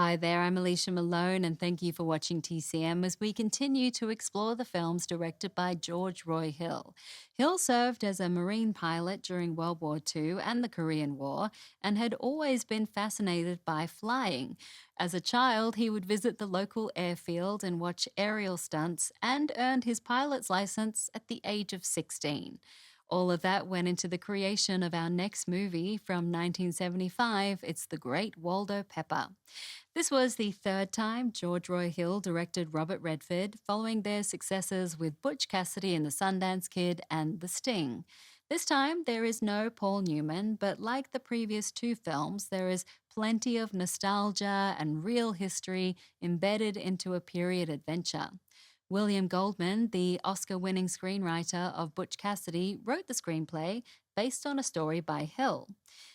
Hi there, I'm Alicia Malone, and thank you for watching TCM as we continue to explore the films directed by George Roy Hill. Hill served as a Marine pilot during World War II and the Korean War and had always been fascinated by flying. As a child, he would visit the local airfield and watch aerial stunts and earned his pilot's license at the age of 16. All of that went into the creation of our next movie from 1975. It's The Great Waldo Pepper. This was the third time George Roy Hill directed Robert Redford, following their successes with Butch Cassidy and the Sundance Kid and The Sting. This time, there is no Paul Newman, but like the previous two films, there is plenty of nostalgia and real history embedded into a period adventure. William Goldman, the Oscar-winning screenwriter of Butch Cassidy, wrote the screenplay based on a story by Hill.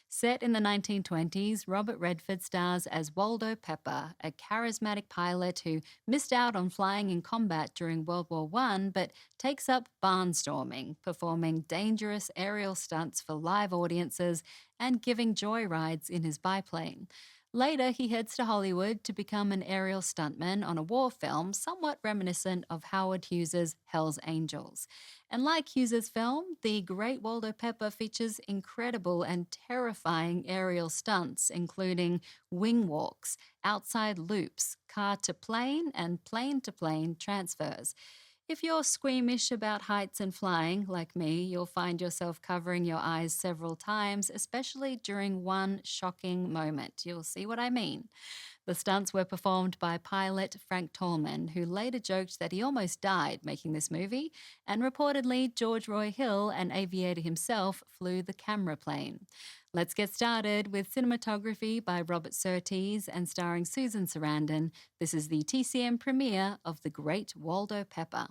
Set in the 1920s, Robert Redford stars as Waldo Pepper, a charismatic pilot who missed out on flying in combat during World War I but takes up barnstorming, performing dangerous aerial stunts for live audiences and giving joyrides in his biplane. Later, he heads to Hollywood to become an aerial stuntman on a war film somewhat reminiscent of Howard Hughes's Hell's Angels. And like Hughes's film, The Great Waldo Pepper features incredible and terrifying aerial stunts, including wing walks, outside loops, car-to-plane and plane-to-plane transfers. If you're squeamish about heights and flying, like me, you'll find yourself covering your eyes several times, especially during one shocking moment. You'll see what I mean. The stunts were performed by pilot Frank Tallman, who later joked that he almost died making this movie, and reportedly George Roy Hill, an aviator himself, flew the camera plane. Let's get started with cinematography by Robert Surtees and starring Susan Sarandon. This is the TCM premiere of The Great Waldo Pepper.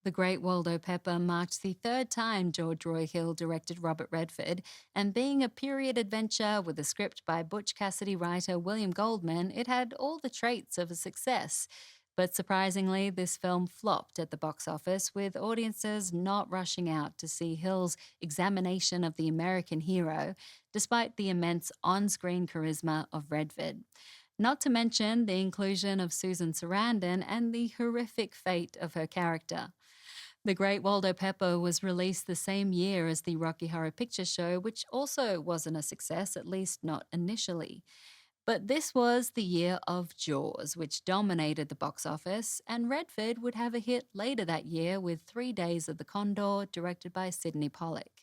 The Great Waldo Pepper marked the third time George Roy Hill directed Robert Redford, and being a period adventure with a script by Butch Cassidy writer William Goldman, it had all the traits of a success. But surprisingly, this film flopped at the box office, with audiences not rushing out to see Hill's examination of the American hero, despite the immense on-screen charisma of Redford. Not to mention the inclusion of Susan Sarandon and the horrific fate of her character. The Great Waldo Pepper was released the same year as the Rocky Horror Picture Show, which also wasn't a success, at least not initially. But this was the year of Jaws, which dominated the box office, and Redford would have a hit later that year with 3 Days of the Condor, directed by Sidney Pollack.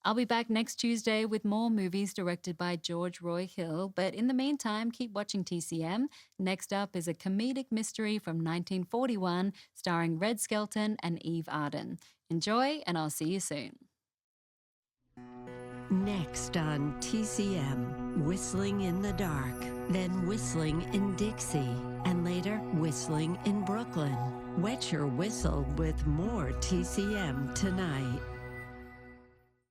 I'll be back next Tuesday with more movies directed by George Roy Hill, but in the meantime, keep watching TCM. Next up is a comedic mystery from 1941 starring Red Skelton and Eve Arden. Enjoy, and I'll see you soon. Next on TCM, Whistling in the Dark, then Whistling in Dixie, and later Whistling in Brooklyn. Wet your whistle with more TCM tonight.